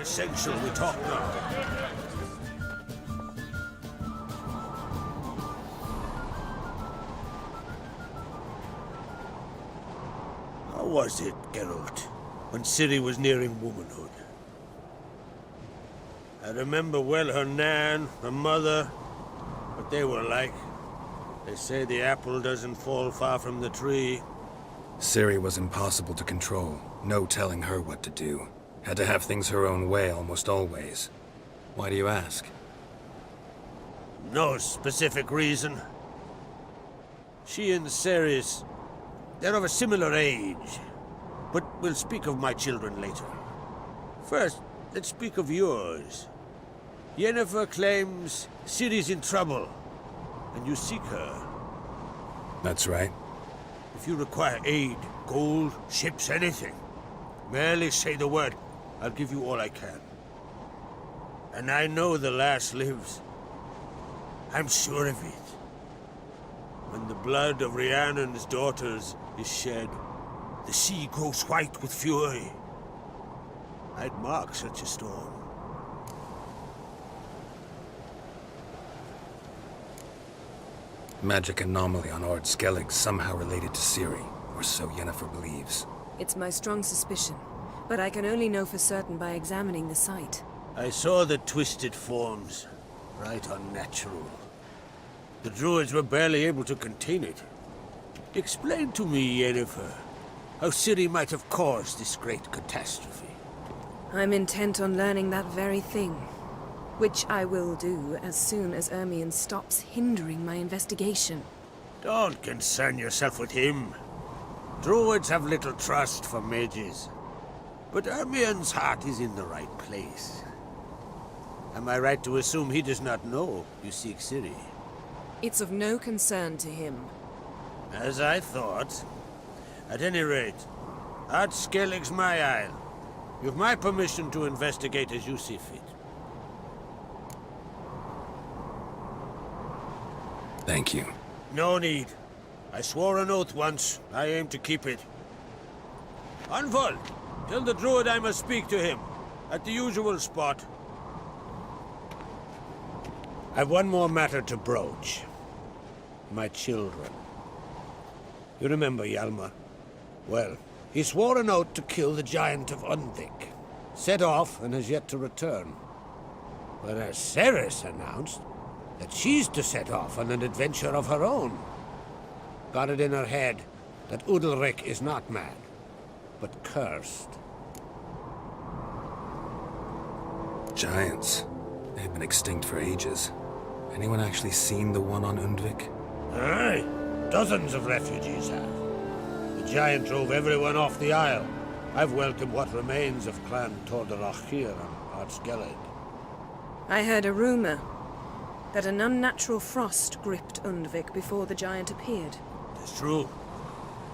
essential we talk now. How was it, Geralt, when Ciri was nearing womanhood? I remember well her nan, her mother, what they were like. They say the apple doesn't fall far from the tree. Ciri was impossible to control. No telling her what to do. Had to have things her own way almost always. Why do you ask? No specific reason. She and Ceres, they're of a similar age. But we'll speak of my children later. First, let's speak of yours. Yennefer claims Ciri's in trouble, and you seek her. That's right. If you require aid, gold, ships, anything, merely say the word. I'll give you all I can. And I know the lass lives. I'm sure of it. When the blood of Rhiannon's daughters is shed, the sea grows white with fury. I'd mark such a storm. Magic anomaly on Ord Skellig somehow related to Ciri, or so Yennefer believes. It's my strong suspicion, but I can only know for certain by examining the site. I saw the twisted forms. Right unnatural. The druids were barely able to contain it. Explain to me, Yennefer, how Ciri might have caused this great catastrophe. I'm intent on learning that very thing, which I will do as soon as Ermion stops hindering my investigation. Don't concern yourself with him. Druids have little trust for mages. But Ermion's heart is in the right place. Am I right to assume he does not know you seek Ciri? It's of no concern to him. As I thought. At any rate, Ard Skellig's my isle. You've my permission to investigate as you see fit. Thank you. No need. I swore an oath once. I aim to keep it. Anvol, tell the druid I must speak to him. At the usual spot. I've one more matter to broach. My children. You remember Hjalmar? Well, he swore an oath to kill the giant of Undvik. Set off and has yet to return. Whereas Ceres announced that she's to set off on an adventure of her own. Got it in her head that Udalric is not mad, but cursed. Giants. They've been extinct for ages. Anyone actually seen the one on Undvik? Aye, dozens of refugees have. The giant drove everyone off the isle. I've welcomed what remains of Clan Tordarach here on Ard Skellig. I heard a rumor that an unnatural frost gripped Undvik before the giant appeared. It's true.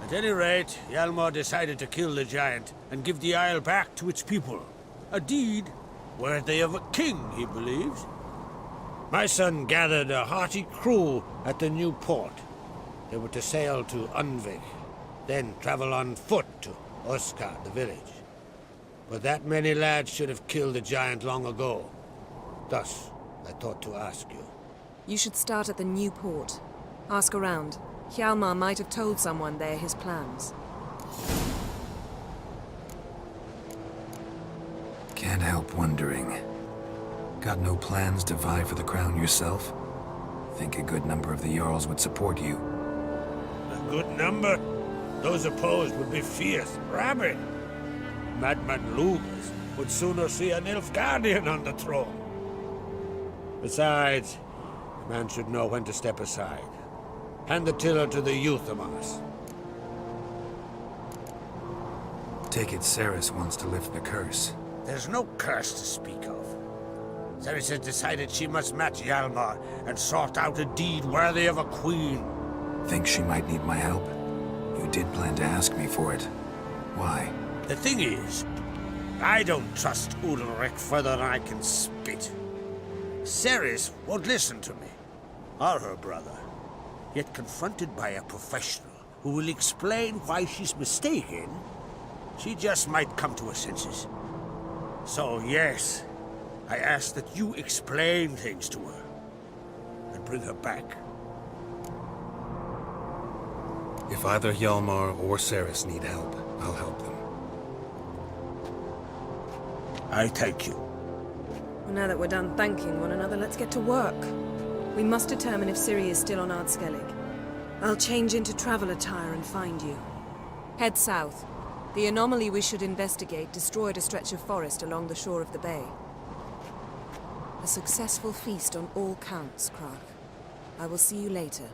At any rate, Hjalmar decided to kill the giant and give the isle back to its people. A deed worthy of a king, he believes. My son gathered a hearty crew at the new port. They were to sail to Undvik, then travel on foot to Oscar, the village. But that many lads should have killed the giant long ago. Thus, I thought to ask you. You should start at the new port. Ask around. Hjalmar might have told someone there his plans. Can't help wondering. Got no plans to vie for the crown yourself? Think a good number of the Jarls would support you. A good number? Those opposed would be fierce, rabid. Madman Lugas would sooner see an Nilfgaardian on the throne. Besides, a man should know when to step aside. Hand the tiller to the youth among us. Take it Ceres wants to lift the curse. There's no curse to speak of. Ceres has decided she must match Hjalmar and sort out a deed worthy of a queen. Think she might need my help? You did plan to ask me for it. Why? The thing is, I don't trust Udalric further than I can spit. Ceres won't listen to me, or her brother. Yet confronted by a professional who will explain why she's mistaken, she just might come to her senses. So yes, I ask that you explain things to her and bring her back. If either Hjalmar or Ceres need help, I'll help them. I thank you. Well, now that we're done thanking one another, let's get to work. We must determine if Ciri is still on Ard Skellig. I'll change into travel attire and find you. Head south. The anomaly we should investigate destroyed a stretch of forest along the shore of the bay. A successful feast on all counts, Krach. I will see you later.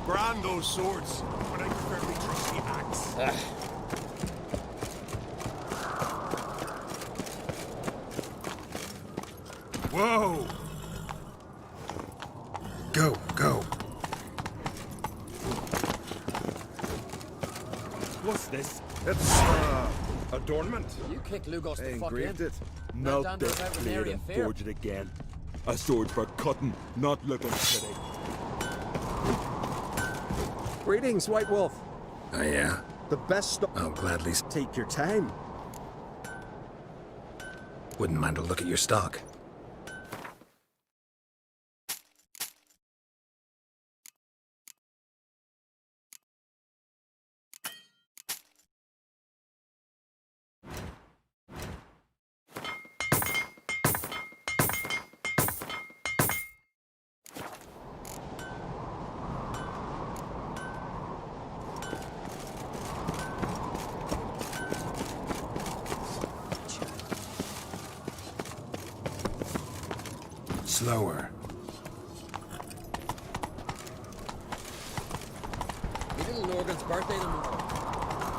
Brand those swords, but I firmly trust the axe. Whoa! Go, go. What's this? It's, adornment. You kick Lugos I the fuck in. engraved it. Not Melt down this to the blade area and fair. forge it again. A sword for cutting, not looking pretty. Greetings, White Wolf. Oh yeah? The best stuff. I'll gladly Take your time. wouldn't mind a look at your stock. Slower. My little Norgan's birthday tomorrow.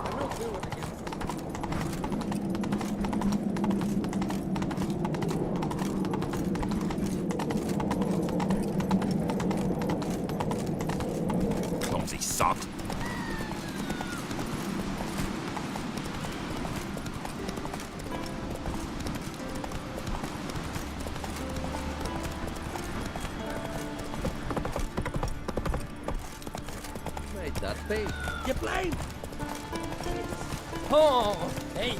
I've no clue what to give him. Clumsy sod. Made that be. You blind? Oh, hey.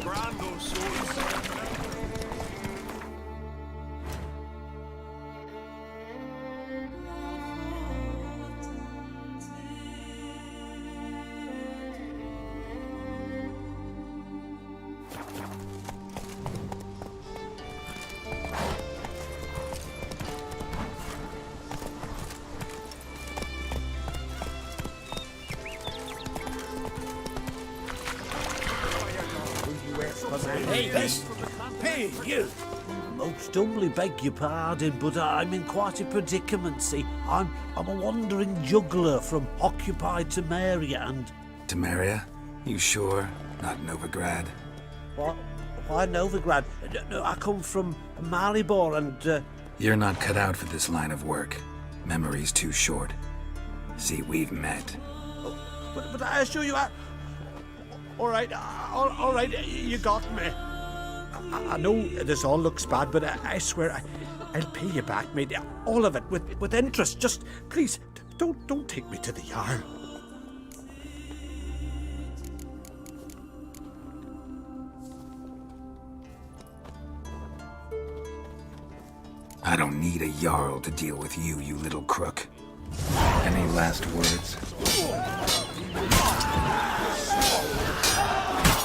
Brand those swords. Hey, this! Hey, you! most humbly beg your pardon, but I'm in quite a predicament, see. I'm a wandering juggler from occupied Temeria and... Temeria? You sure? Not Novigrad? What? Why Novigrad? No, I come from Maribor and... You're not cut out for this line of work. Memory's too short. See, we've met. But I assure you, all right, you got me. I know this all looks bad, but I swear I'll pay you back, mate. All of it, with interest. Just, please, don't take me to the Jarl. I don't need a Jarl to deal with you, you little crook. Any last words?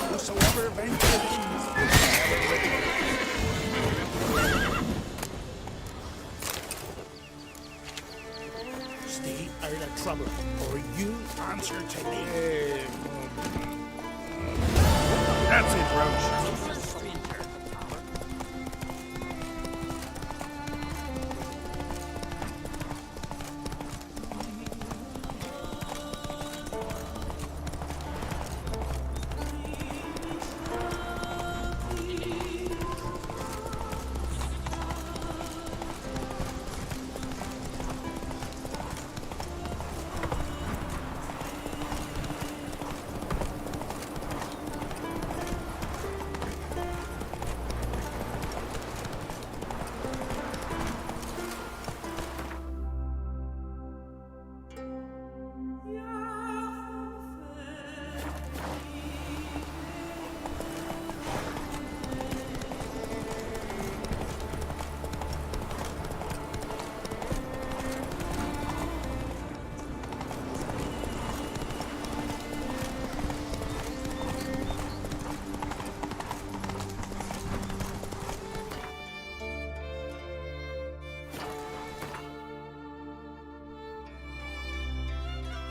Whosoever ventures stay out of trouble, or you answer to me. That's it, Roach.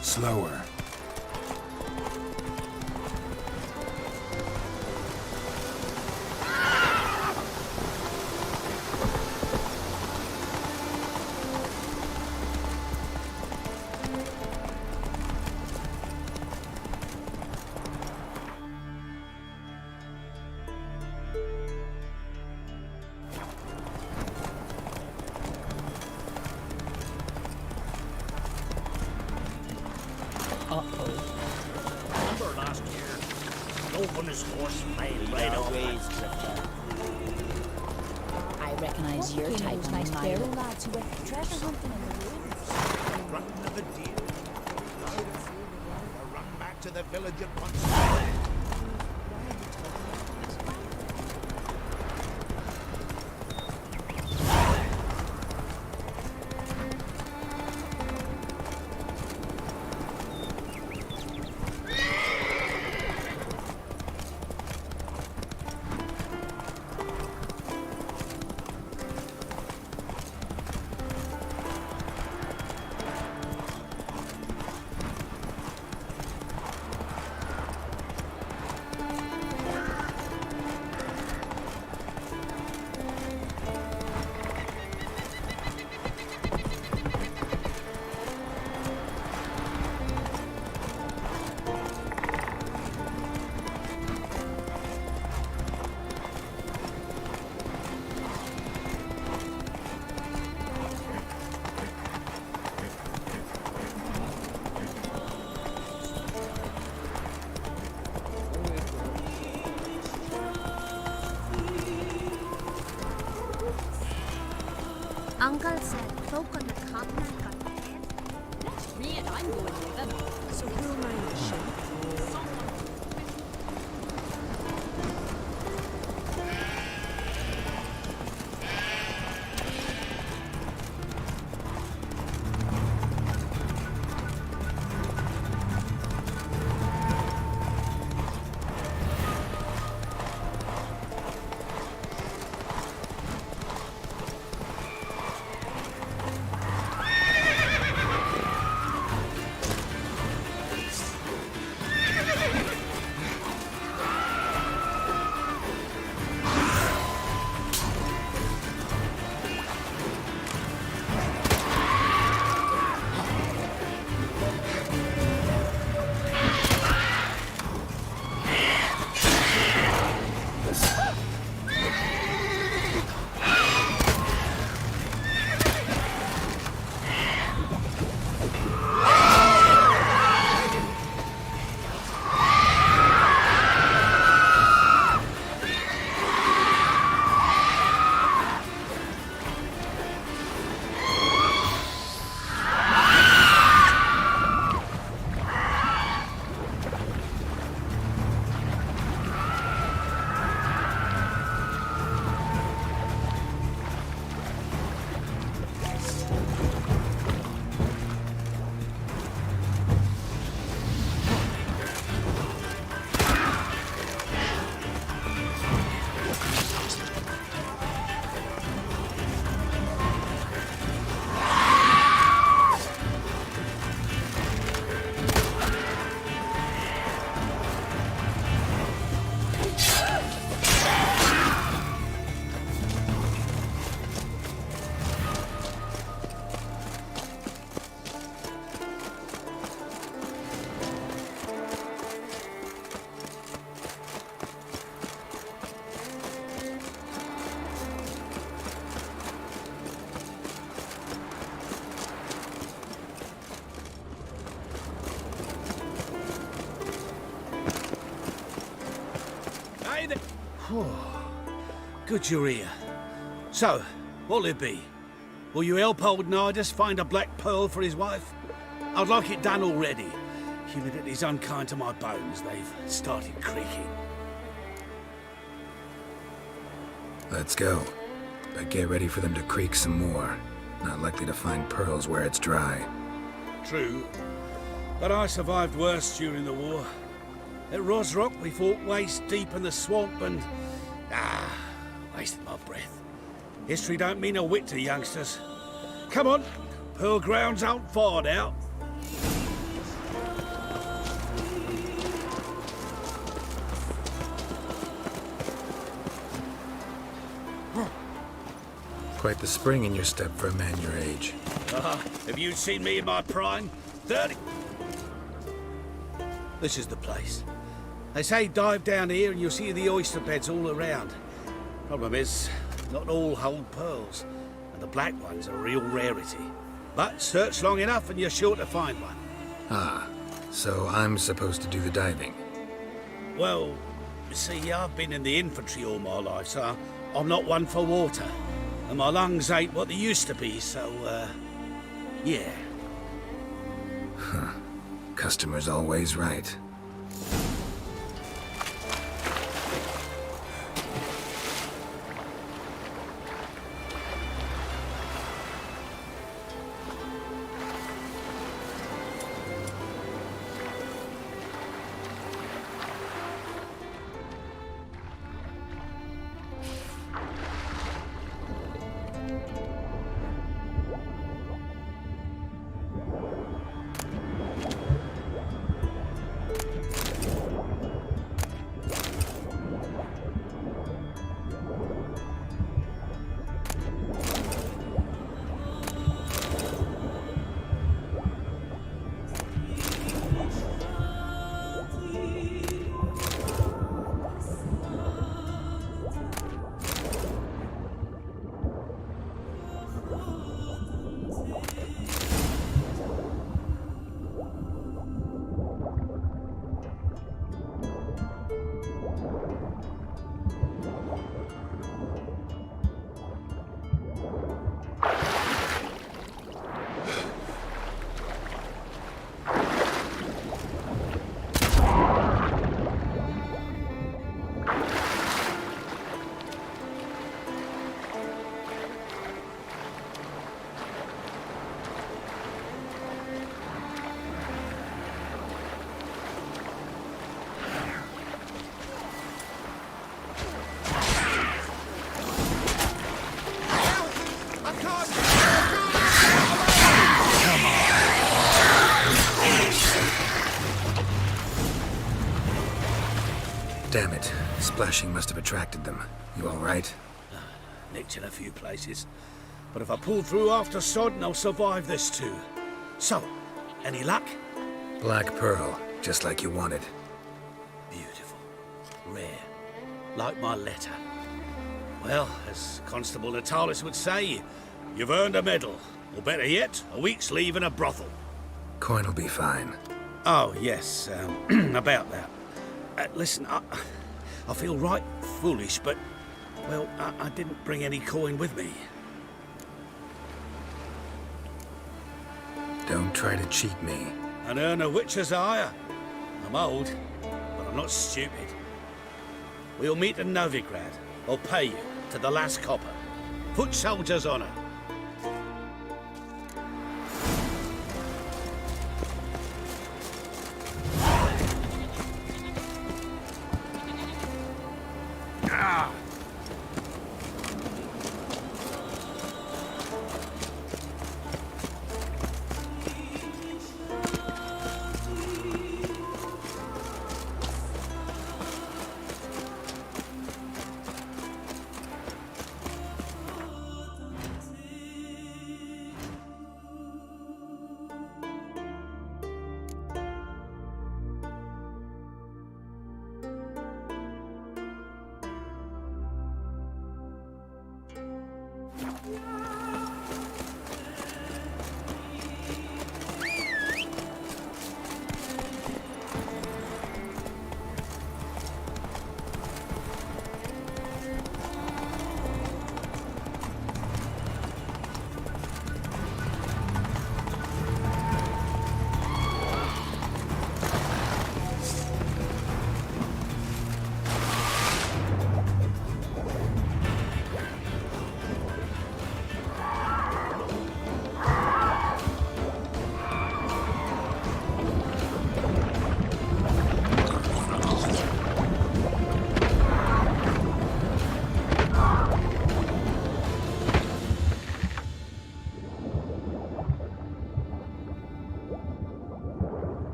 Slower. Remember last year? No one is horse made right away. I recognize your type from nice my feral look. lads who went treasure hunting in the ruins. Run of a deer. Loud and free, or run back to the village at once. Uncle said folk on the continent got dead. Let's read, I'm going with them. So who am I in the ship? Good you're here. So, what'll it be? Will you help old Nidus find a black pearl for his wife? I'd like it done already. Humidity's unkind to my bones. They've started creaking. Let's go. But get ready for them to creak some more. Not likely to find pearls where it's dry. True. But I survived worse during the war. At Rosrock, we fought waist deep in the swamp and... wasted my breath. History don't mean a whit to youngsters. Come on, Pearl Grounds aren't far now. Quite the spring in your step for a man your age. Have you seen me in my prime? 30... This is the place. They say dive down here and you'll see the oyster beds all around. Problem is, not all hold pearls, and the black ones are a real rarity. But search long enough and you're sure to find one. Ah, so I'm supposed to do the diving. Well, you see, I've been in the infantry all my life, so I'm not one for water. And my lungs ain't what they used to be, so, yeah. Huh. Customer's always right. Damn it. Splashing must have attracted them. You all right? Nicked in a few places. But if I pull through after Sodden, I'll survive this too. So, any luck? Black pearl, just like you wanted. Beautiful. Rare. like my letter. Well, as Constable Natalis would say, you've earned a medal. Or better yet, a week's leave in a brothel. Coin'll be fine. Oh, yes, about that. Listen, I feel right foolish, but, well, I didn't bring any coin with me. Don't try to cheat me. And earn a witcher's hire. I'm old, but I'm not stupid. We'll meet in Novigrad. I'll pay you to the last copper. Foot soldier's honor.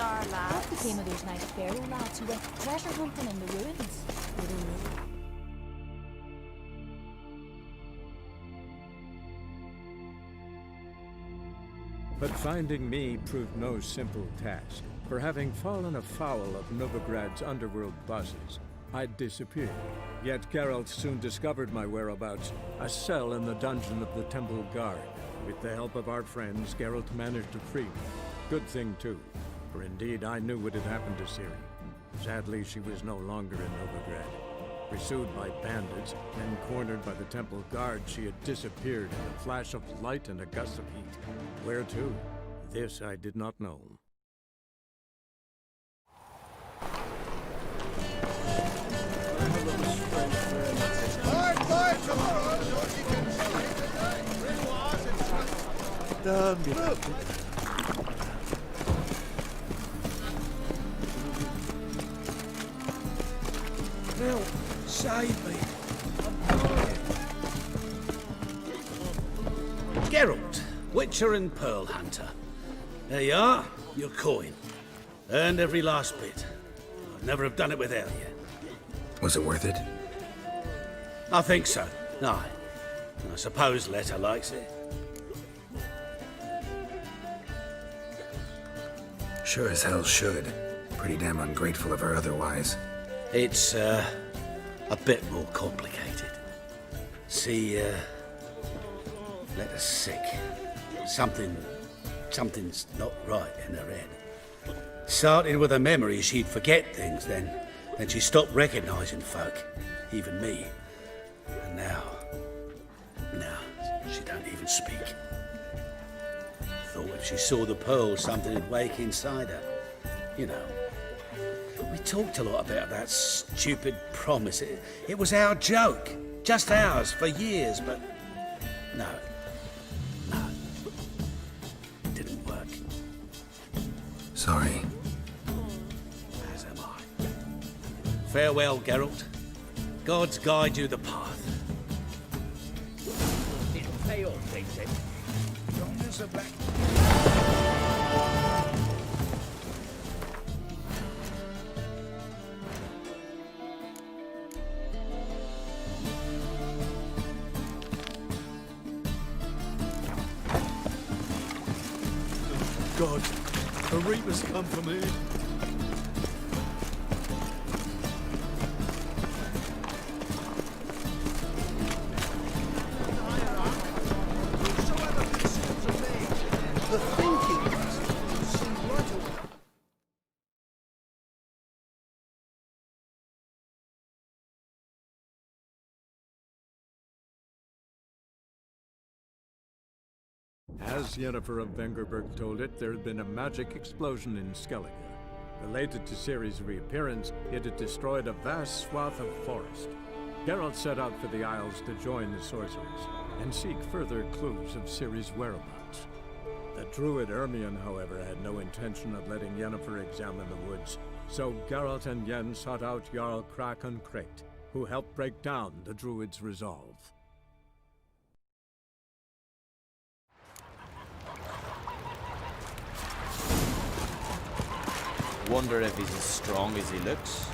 Our lads. What became of those nice Pharaoh lads who went treasure hunting in the ruins? We don't know. But finding me proved no simple task. For having fallen afoul of Novigrad's underworld bosses, I'd disappeared. Yet Geralt soon discovered my whereabouts, a cell in the dungeon of the Temple Guard. With the help of our friends, Geralt managed to free me. Good thing, too. For indeed, I knew what had happened to Ciri. Sadly, she was no longer in Novigrad. Pursued by bandits, then cornered by the Temple Guard, she had disappeared in a flash of light and a gust of heat. Where to? This I did not know. Help! Save me! I'm dying! Geralt, Witcher and Pearl Hunter. There you are, your coin. Earned every last bit. I'd never have done it without you. Was it worth it? I think so. Aye. I suppose Letta likes it. Sure as hell should. Pretty damn ungrateful of her otherwise. It's, a bit more complicated. See, Letta's sick. Something's not right in her head. Started with a memory she'd forget things, then she stopped recognizing folk, even me. And now she don't even speak. Thought if she saw the pearl, something would wake inside her. You know. We talked a lot about that stupid promise. It was our joke. Just ours for years, but no. It didn't work. Sorry. As am I. Farewell, Geralt. Gods guide you the path. Didn't pay off, they said. Strong as a black. God, the Reapers come for me. The thinking must seem right away. As Yennefer of Vengerberg told it, there had been a magic explosion in Skellige. Related to Ciri's reappearance, it had destroyed a vast swath of forest. Geralt set out for the Isles to join the sorcerers, and seek further clues of Ciri's whereabouts. The druid Ermion, however, had no intention of letting Yennefer examine the woods, so Geralt and Yen sought out Jarl Krakon Krayt, who helped break down the druid's resolve. Wonder if he's as strong as he looks.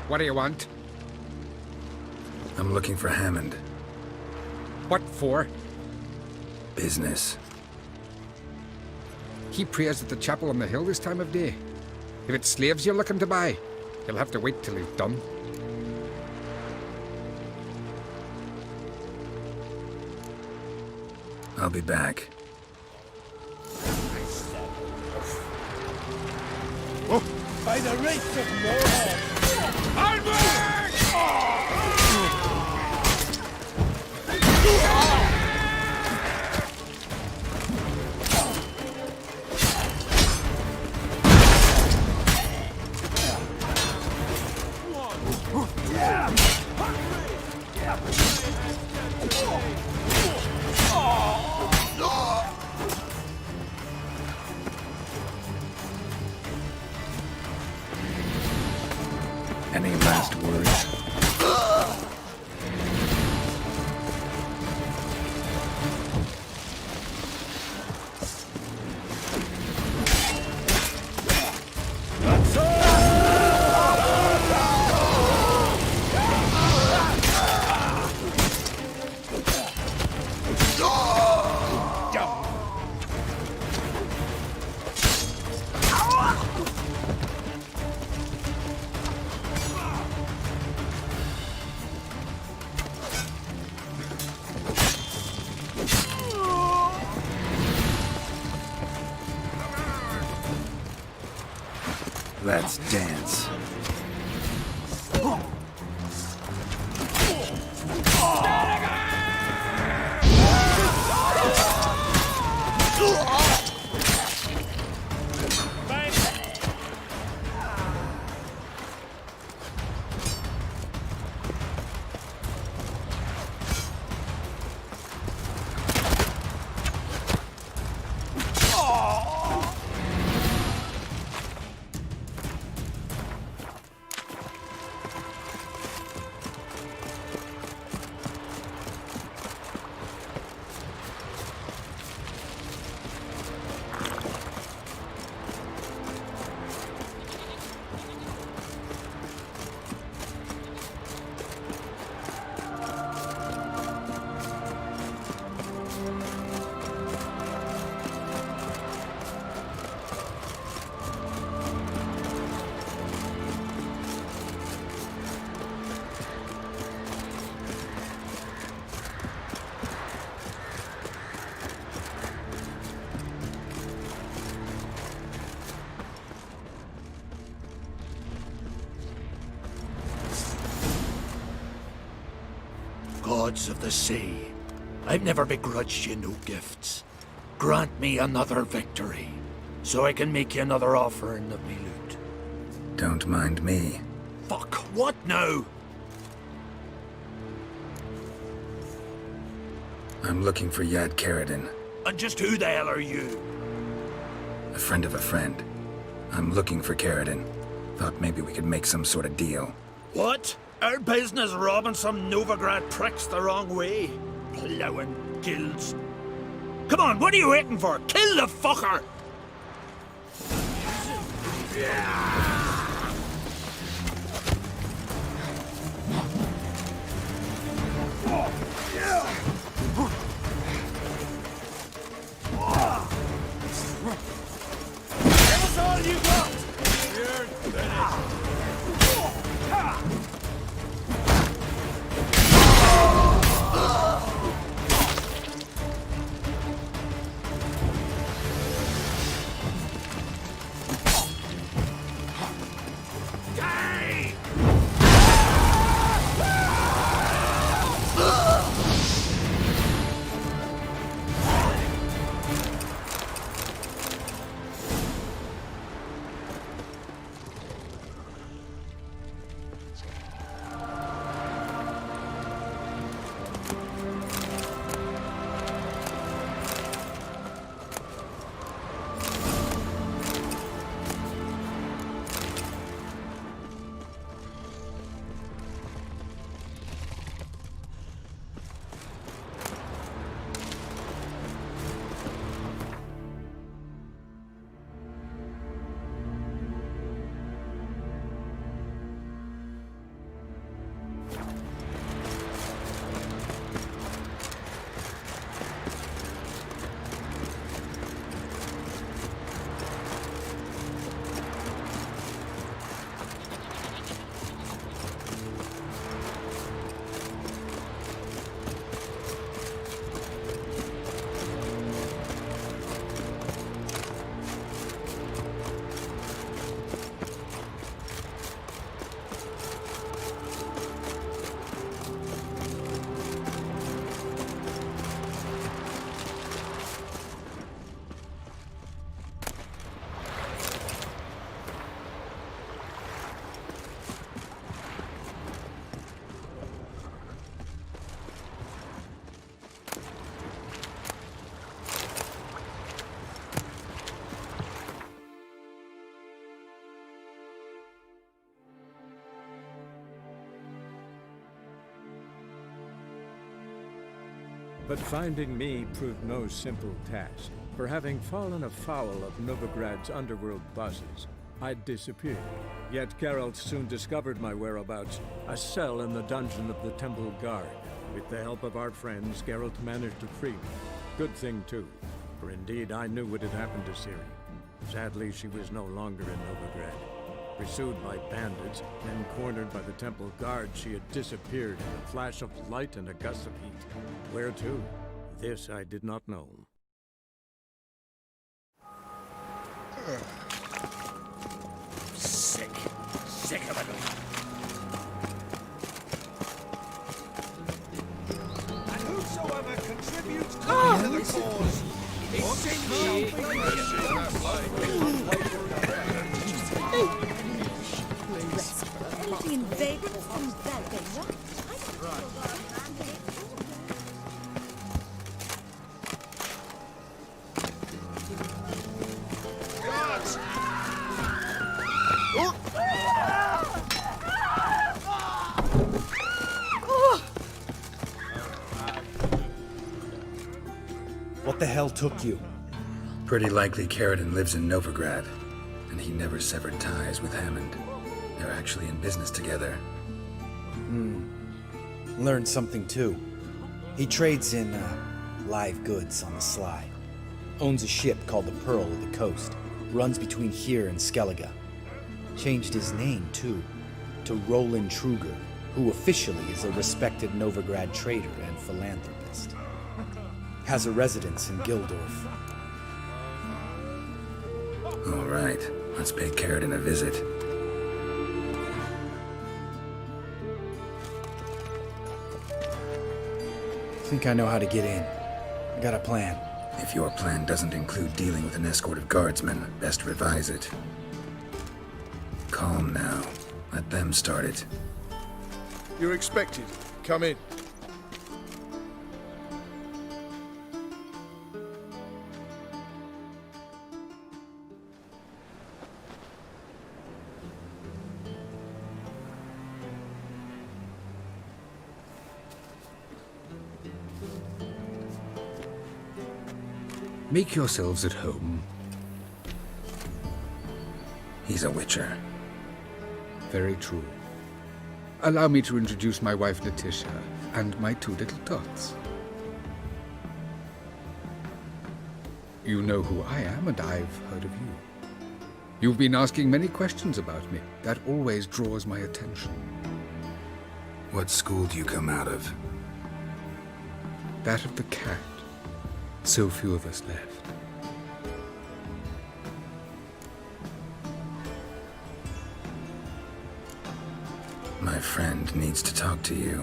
What do you want? I'm looking for Hammond. What for? Business. He prays at the chapel on the hill this time of day. If it's slaves you're looking to buy, you'll have to wait till he's done. I'll be back. By the race of Morhall! Onward! Any last words? Let's dance. gods of the sea, I've never begrudged you no gifts. Grant me another victory, so I can make you another offering of me loot. Don't mind me. Fuck, what now? I'm looking for Yad Karadin, And just who the hell are you? a friend of a friend. I'm looking for Karadin. Thought maybe we could make some sort of deal. What? Our business robbing some Novigrad pricks the wrong way? Plowing guilds. Come on, what are you waiting for? Kill the fucker! Give us all you got! You're finished. But finding me proved no simple task. For having fallen afoul of Novigrad's underworld bosses, I'd disappeared. Yet Geralt soon discovered my whereabouts, a cell in the dungeon of the Temple Guard. With the help of our friends, Geralt managed to free me. Good thing, too, for indeed I knew what had happened to Ciri. Sadly, she was no longer in Novigrad. Pursued by bandits, then cornered by the Temple Guard, she had disappeared in a flash of light and a gust of heat. Where to? This I did not know. Sick. Sick of it. And whosoever contributes to the cause Anything vague from that danger? What the hell took you? Pretty likely Karadin lives in Novigrad, and he never severed ties with Hammond. They're actually in business together. Learned something too. He trades in, live goods on the sly. Owns a ship called the Pearl of the Coast. Runs between here and Skellige. Changed his name, too, to Roland Truger, who officially is a respected Novigrad trader and philanthropist. Has a residence in Gildorf. All right, let's pay Karadin a visit. think I know how to get in. I got a plan. If your plan doesn't include dealing with an escort of guardsmen, best revise it. Calm now. Let them start it. You're expected. Come in. Make yourselves at home. He's a witcher. Very true. Allow me to introduce my wife, Letitia, and my two little tots. You know who I am, and I've heard of you. You've been asking many questions about me. That always draws my attention. What school do you come out of? That of the cat. So few of us left. My friend needs to talk to you.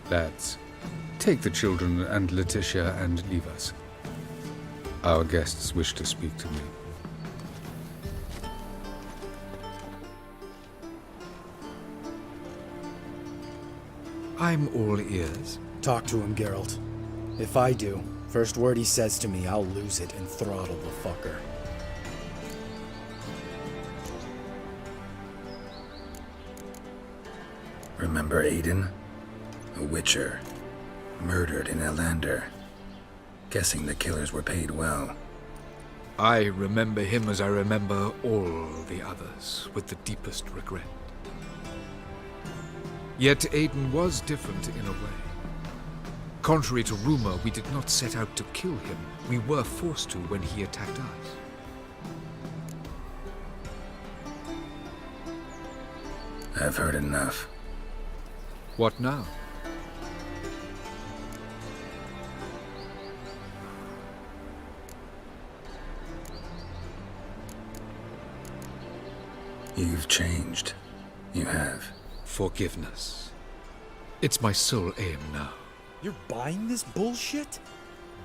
Lads, take the children and Letitia and leave us. Our guests wish to speak to me. I'm all ears. Talk to him, Geralt. If I do, first word he says to me, I'll lose it and throttle the fucker. Remember Aiden? A witcher. Murdered in Elander. Guessing the killers were paid well. I remember him as I remember all the others, with the deepest regret. Yet Aiden was different in a way. Contrary to rumor, we did not set out to kill him. We were forced to when he attacked us. I've heard enough. What now? You've changed. You have. Forgiveness. It's my sole aim now. You're buying this bullshit?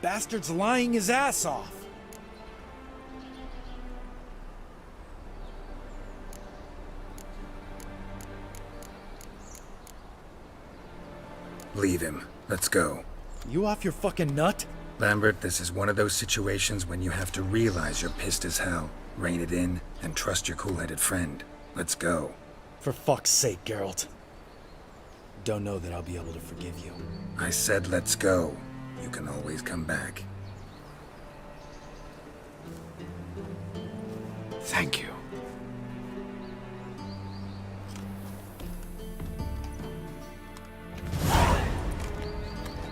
Bastard's lying his ass off. Leave him. Let's go. You off your fucking nut? Lambert, this is one of those situations when you have to realize you're pissed as hell, rein it in, and trust your cool-headed friend. Let's go. For fuck's sake, Geralt. Don't know that I'll be able to forgive you. I said let's go. You can always come back. Thank you.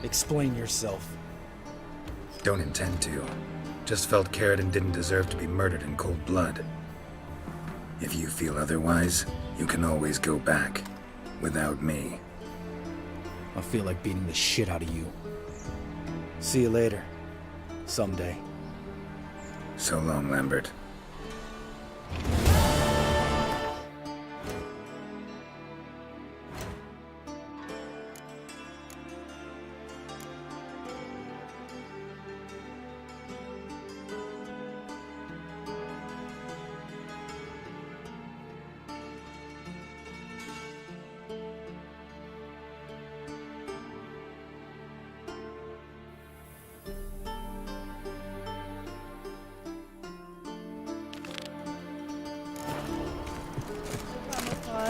Explain yourself. Don't intend to. Just felt Carradine didn't deserve to be murdered in cold blood. If you feel otherwise, you can always go back. Without me. I feel like beating the shit out of you. See you later. Someday. So long, Lambert.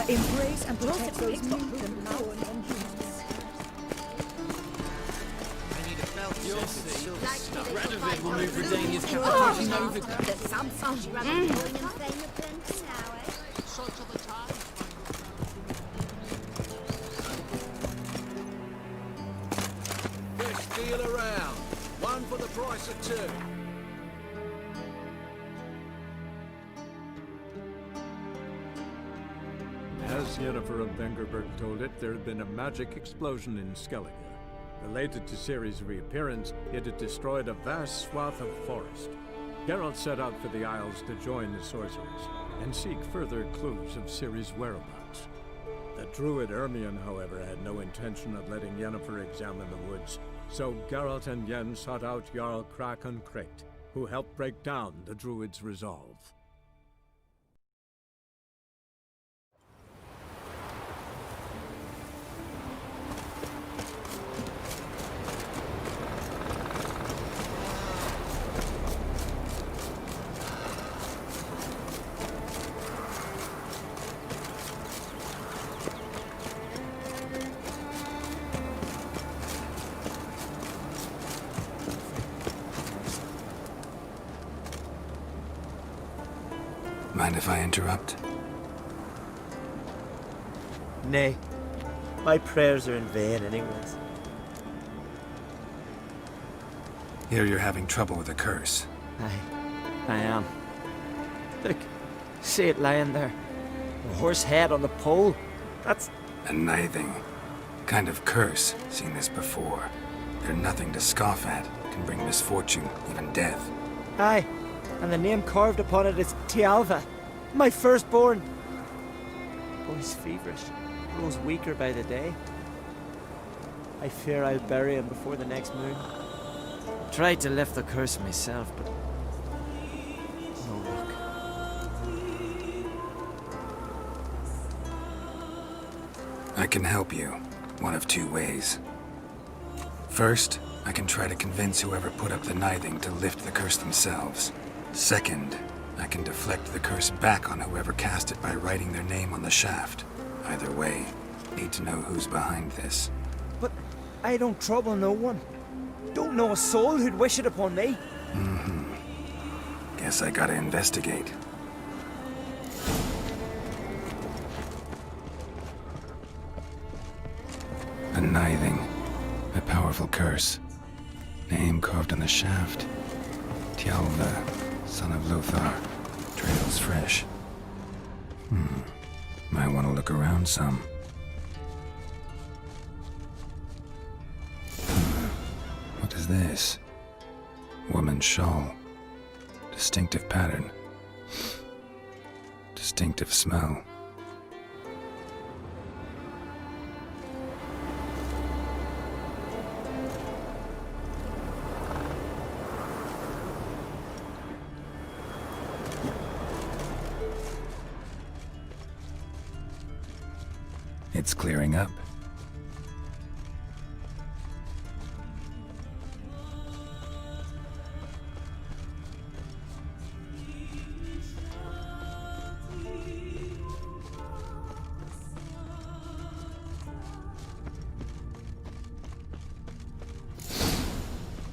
Embrace and protect those mute and loud engines. I need a belt. You'll see. Radovid will move Redania's capital to Novigrad. There's some songs you rather going and saying you've been to now, eh? Shots of the time. Best deal around. One for the price of two. As Yennefer of Vengerberg told it, there had been a magic explosion in Skellige. Related to Ciri's reappearance, it had destroyed a vast swath of forest. Geralt set out for the Isles to join the sorcerers and seek further clues of Ciri's whereabouts. The druid Ermion, however, had no intention of letting Yennefer examine the woods, so Geralt and Yen sought out Jarl Krakon Krayt, who helped break down the druid's resolve. Mind if I interrupt? Nay. My prayers are in vain anyways. Here you're having trouble with a curse. I am. Look, see it lying there. A horse head on the pole. That's... A nithing. Kind of curse. Seen this before. They're nothing to scoff at. Can bring misfortune, even death. Aye, and the name carved upon it is Tialva, my firstborn. Boy's feverish, grows weaker by the day. I fear I'll bury him before the next moon. Tried to lift the curse myself, but no luck. I can help you, one of two ways. First, I can try to convince whoever put up the nithing to lift the curse themselves. Second, I can deflect the curse back on whoever cast it by writing their name on the shaft. Either way, need to know who's behind this. But I don't trouble no one. Don't know a soul who'd wish it upon me. Guess I gotta investigate. A nithing. A powerful curse. Name carved on the shaft. Tialva, son of Lothar. Trails fresh. Might want to look around some. What is this? Woman's shawl. Distinctive pattern. Distinctive smell. It's clearing up.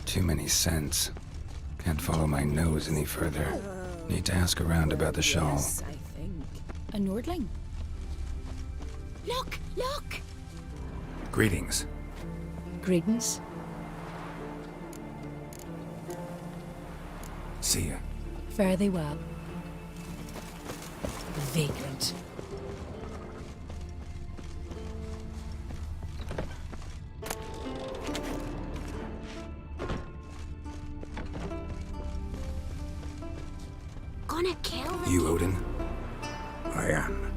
Too many scents. Can't follow my nose any further. Need to ask around about the shawl. Yes, I think. A Nordling? Look! Look! Greetings. Greetings. See ya. Fare thee well. Vagrant. Gonna kill them. You, Odin? I am.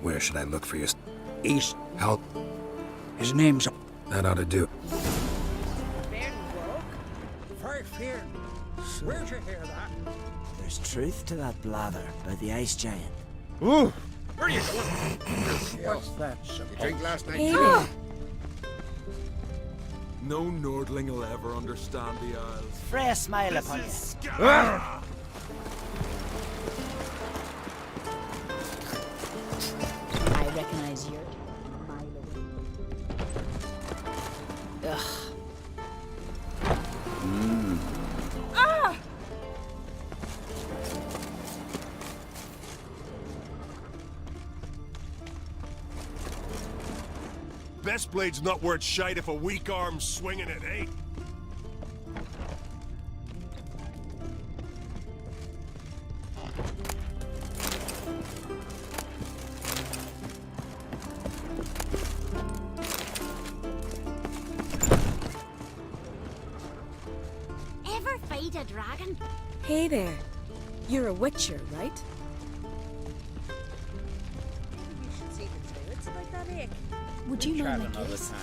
Where should I look for your... East. Help? His name's... That ought to do. Very fear. Where'd you hear that? There's truth to that blather about the ice giant. Ooh! Where are you going? What's that? You drink last night? Hey. No Nordling will ever understand the Isles. Freya smile upon you. Ah! I recognize your... Ugh. Best blade's not worth shite if a weak arm's swinging it, eh? dragon. Hey there. You're a witcher, right? Maybe you should see the spirits about that ache. Would you Chat mind my another case? time.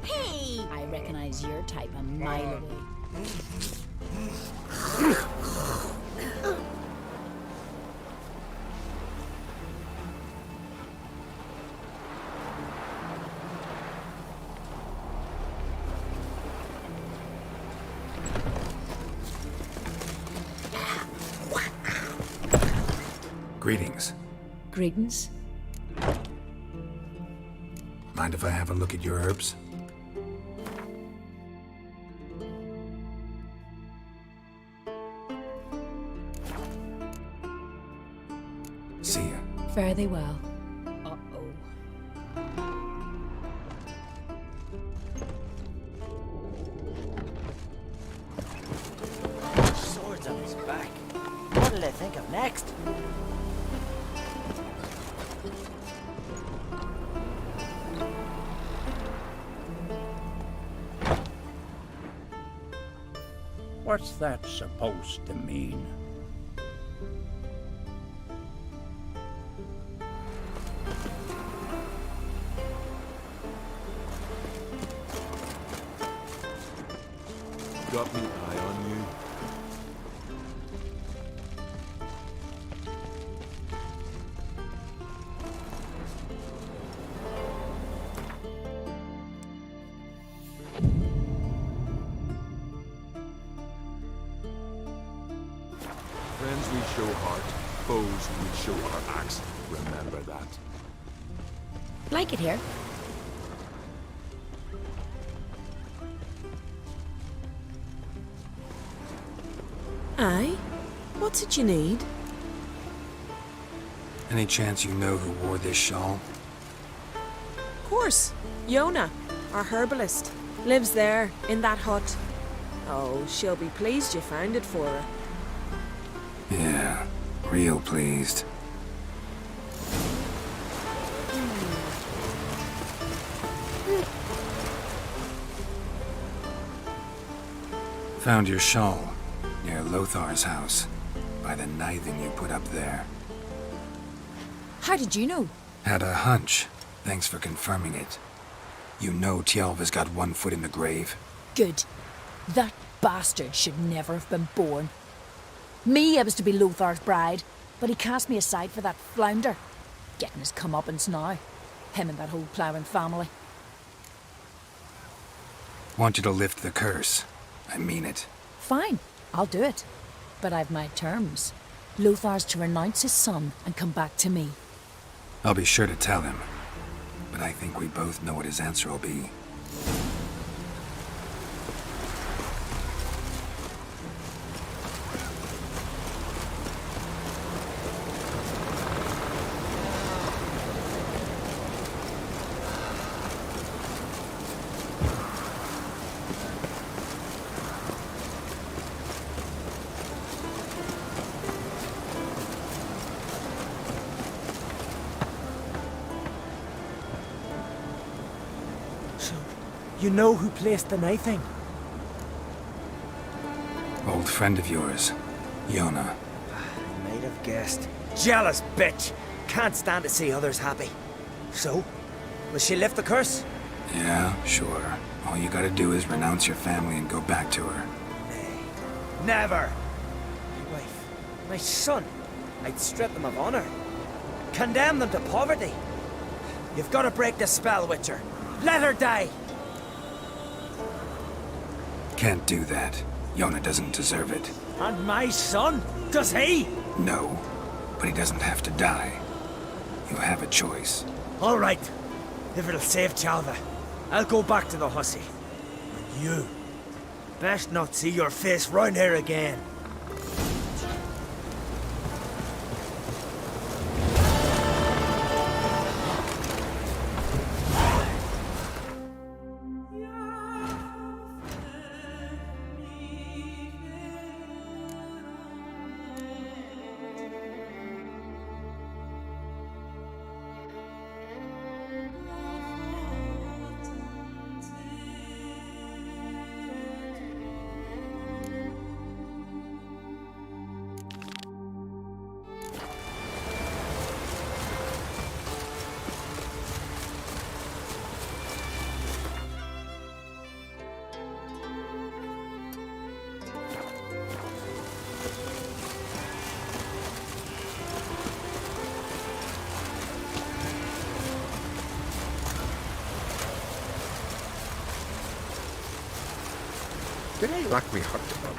Hey! I recognize your type a mile away. Greetings. Greetings. Mind if I have a look at your herbs? See ya. Fare thee well. Swords on his back. What'll they think of next? What's that supposed to mean? Got me eye on you. Friends we show heart, foes we show our axe. Remember that. Like it here. Aye? What's it you need? Any chance you know who wore this shawl? Of course. Yona, our herbalist. Lives there, in that hut. Oh, she'll be pleased you found it for her. Yeah, real pleased. Found your shawl near Lothar's house, by the knithing you put up there. How did you know? Had a hunch. Thanks for confirming it. You know Tjalva's got one foot in the grave. Good. That bastard should never have been born. Me, I was to be Lothar's bride, but he cast me aside for that flounder. Getting his comeuppance now. Him and that whole ploughing family. Want you to lift the curse. I mean it. Fine, I'll do it. But I've my terms. Lothar's to renounce his son and come back to me. I'll be sure to tell him. But I think we both know what his answer will be. You know who placed the knifing? Old friend of yours, Yona. I might have guessed. Jealous bitch! Can't stand to see others happy. So, will she lift the curse? Yeah, sure. All you gotta do is renounce your family and go back to her. Nay, never! My wife, my son, I'd strip them of honor. Condemn them to poverty. You've got to break the spell, Witcher. Let her die! Can't do that. Yona doesn't deserve it. And my son? Does he? No, but he doesn't have to die. You have a choice. All right. If it'll save Tjalva, I'll go back to the hussy. And you, best not see your face round here again. Very like me hot brother.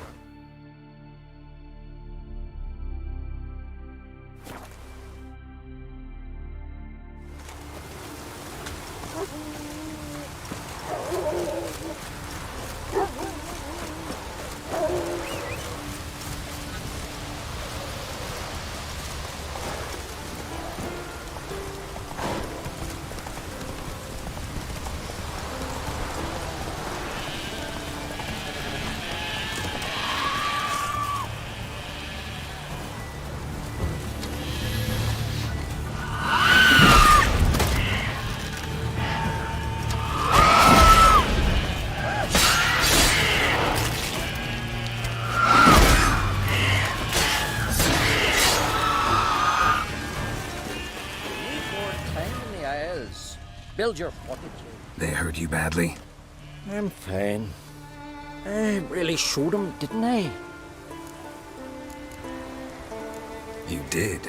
Build your fortitude. They hurt you badly? I'm fine. I really showed him, didn't I? You did?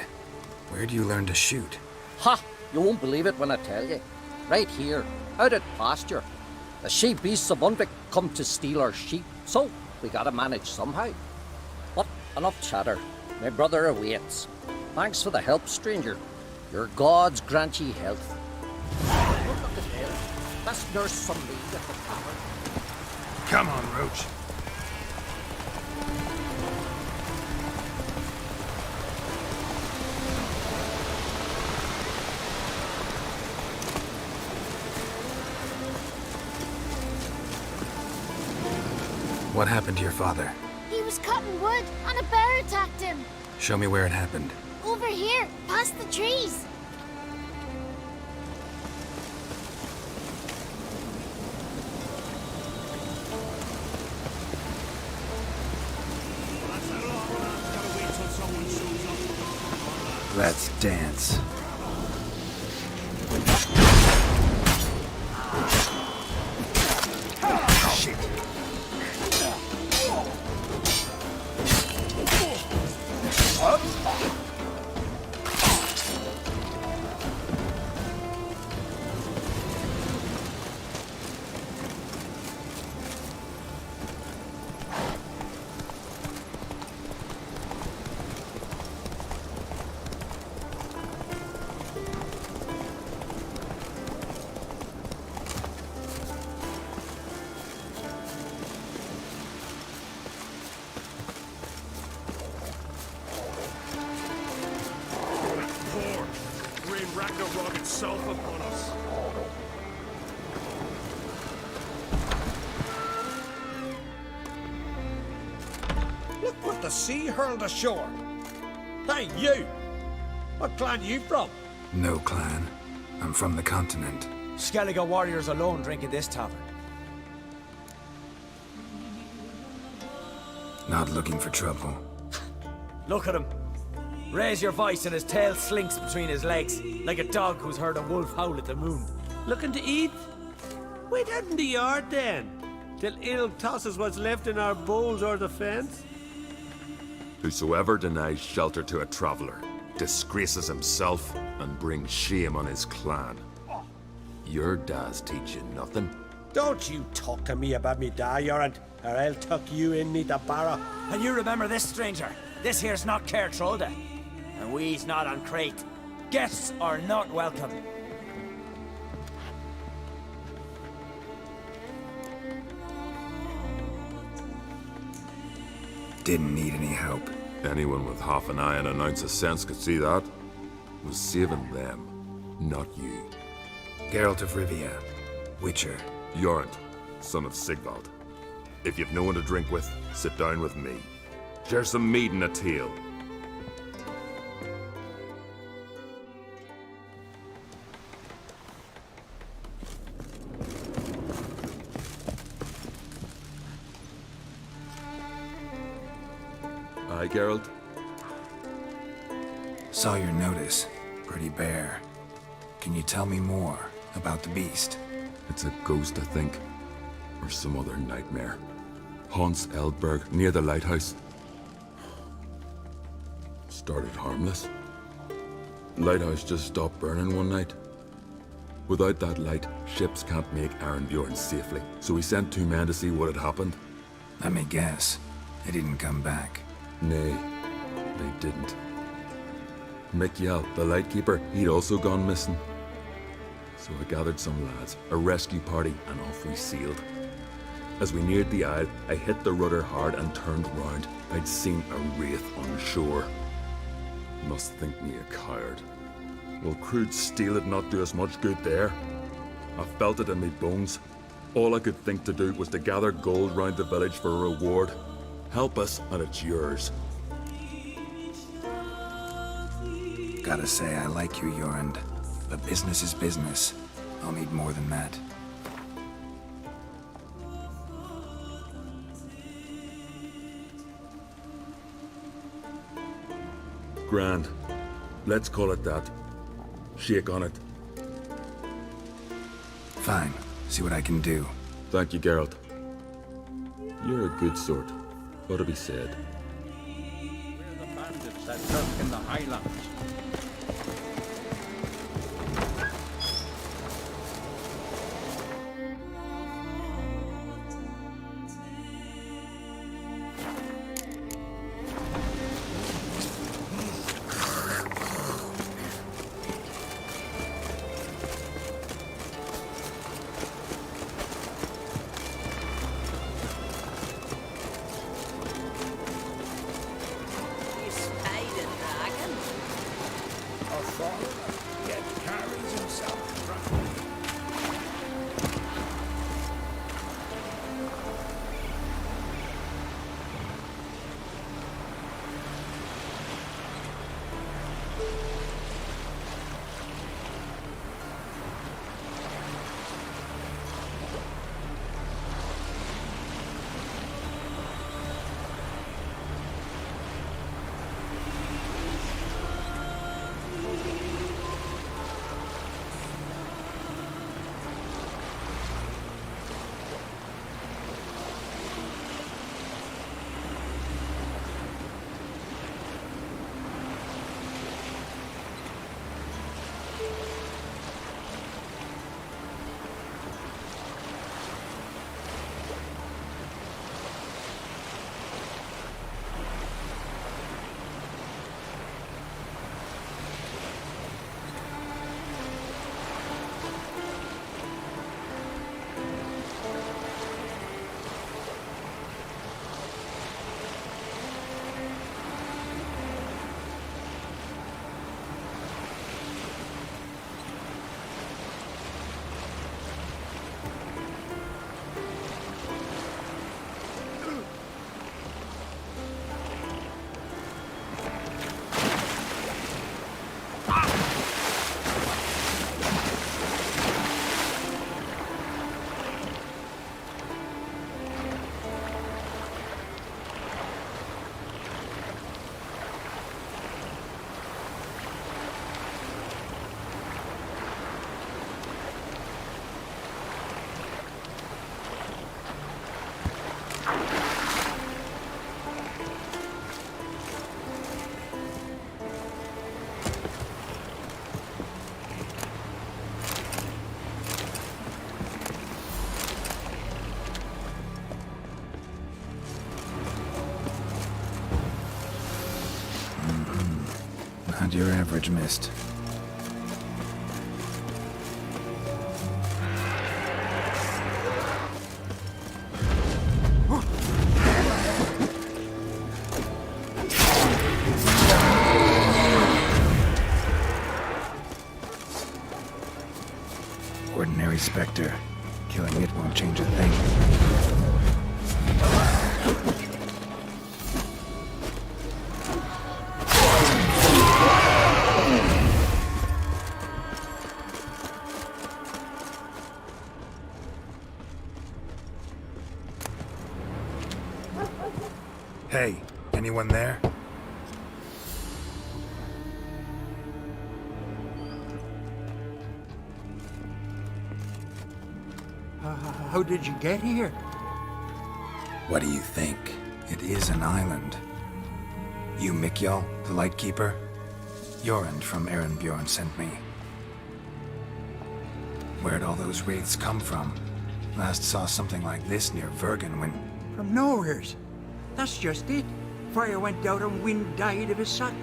Where'd you learn to shoot? Ha! You won't believe it when I tell you. Right here, out at pasture. The she beasts of Unvik come to steal our sheep, so we gotta manage somehow. But enough chatter. My brother awaits. Thanks for the help, stranger. Your gods grant ye health. Look at him. Let's nurse some mead at the tavern. Come on, Roach. What happened to your father? He was cutting wood and a bear attacked him. Show me where it happened. Over here, past the trees. Let's dance. Shit. Ragnarok itself upon us. Look what the sea hurled ashore. Hey, you! What clan you from? No clan. I'm from the continent. Skellige warriors alone drink at this tavern. Not looking for trouble. Look at him. Raise your voice and his tail slinks between his legs, like a dog who's heard a wolf howl at the moon. Looking to eat? Wait out in the yard then, till ill tosses what's left in our bowls or the fence. Whosoever denies shelter to a traveller disgraces himself and brings shame on his clan. Your da's teach you nothing. Don't you talk to me about me da, Yorant, or I'll tuck you in neath the barrow. And you remember this, stranger. This here's not Cair Trolda, and we's not on Crate. Guests are not welcome. Didn't need any help. Anyone with half an eye and an ounce of sense could see that. Was saving them, not you. Geralt of Rivia, Witcher. Yorant, son of Sigvald. If you've no one to drink with, sit down with me. Share some mead and a tale. Aye, Geralt? Saw your notice. Pretty bare. Can you tell me more about the beast? It's a ghost, I think. Or some other nightmare. Haunts Eldberg, near the lighthouse. Started harmless. Lighthouse just stopped burning one night. Without that light, ships can't make Arenbjorn safely. So we sent 2 men to see what had happened. Let me guess. They didn't come back. Nay, they didn't. Mikyal, the lightkeeper, he'd also gone missing. So I gathered some lads, a rescue party, and off we sailed. As we neared the isle, I hit the rudder hard and turned round. I'd seen a wraith on shore. Must think me a coward. Will crude steel it not do us much good there? I felt it in me bones. All I could think to do was to gather gold round the village for a reward. Help us, and it's yours. Gotta say, I like you, Jorund. But business is business. I'll need more than that. Grand. Let's call it that. Shake on it. Fine. See what I can do. Thank you, Geralt. You're a good sort. Ought to be said. We're the bandits that lurk in the Highlands. Not your average mist. Ordinary specter. Killing it won't change a thing. Hey, anyone there? How did you get here? What do you think? It is an island. You Mikyal, the Lightkeeper? Jorund from Bjorn sent me. Where'd all those wraiths come from? Last saw something like this near Vergen when From nowheres. That's just it. Fire went out and Wind died of his son.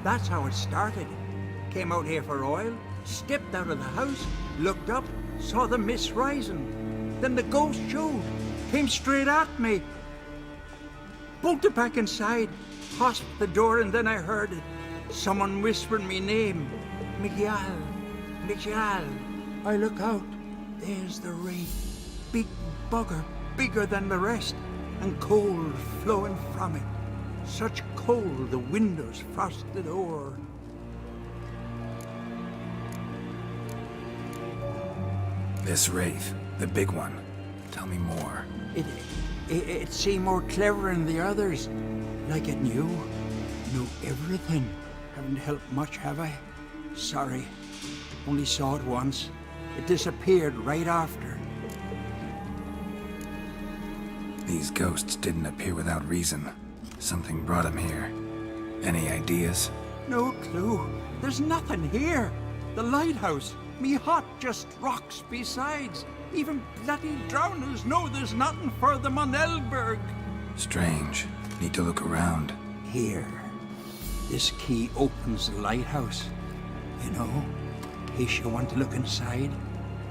That's how it started. Came out here for oil, stepped out of the house, looked up, saw the mist rising. Then the ghost showed, came straight at me. Bolted back inside, hosped the door, and then I heard it. Someone whispering me name. Miguel. Miguel. I look out. There's the wraith. Big bugger, bigger than the rest, and cold flowing from it. Such cold the windows frosted o'er. This wraith, the big one. Tell me more. It seemed more clever than the others. Like it knew everything. Haven't helped much, have I? Sorry. Only saw it once. It disappeared right after. These ghosts didn't appear without reason. Something brought them here. Any ideas? No clue. There's nothing here. The lighthouse. Me hut just rocks besides. Even bloody drowners know there's nothing for them on Elberg. Strange. Need to look around. Here. This key opens the lighthouse. You know, in case you want to look inside,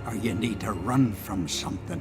or you need to run from something.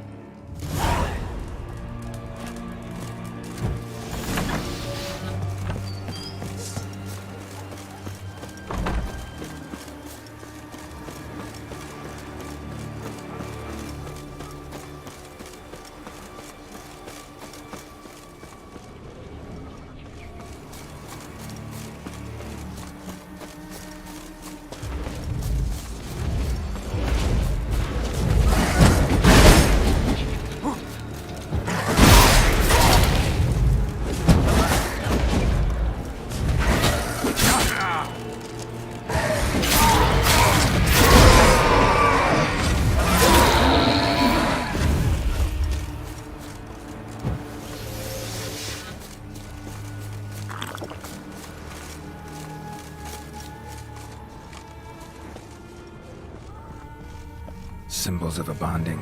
Symbols of a bonding.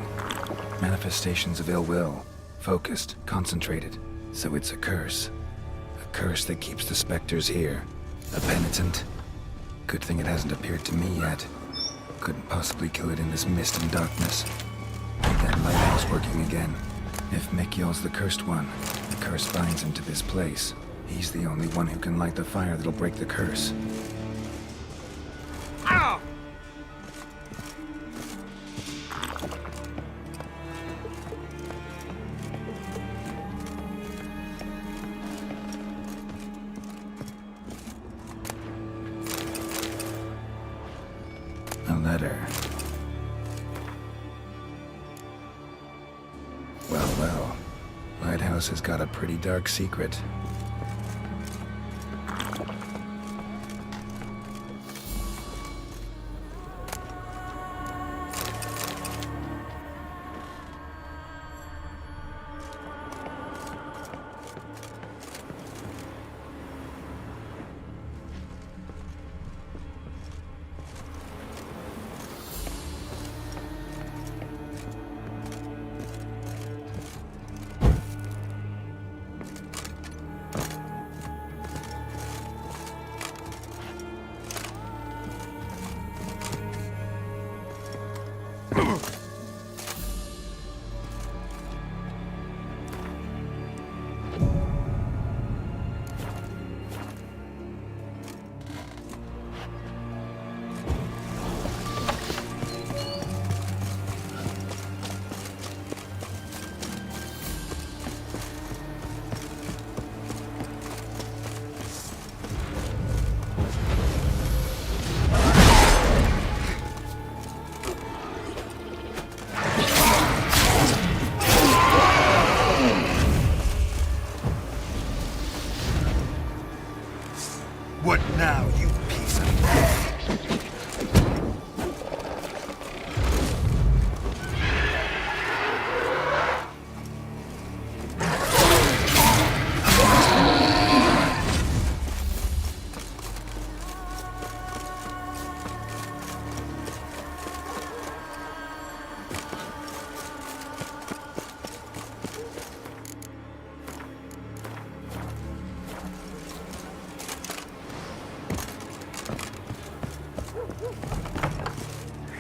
Manifestations of ill will. Focused, concentrated. So it's a curse. A curse that keeps the specters here. A penitent. Good thing it hasn't appeared to me yet. Couldn't possibly kill it in this mist and darkness. Get that lighthouse working again. If Mikyol's the cursed one, the curse binds him to this place. He's the only one who can light the fire that'll break the curse. Ow! A letter. Well. Lighthouse has got a pretty dark secret.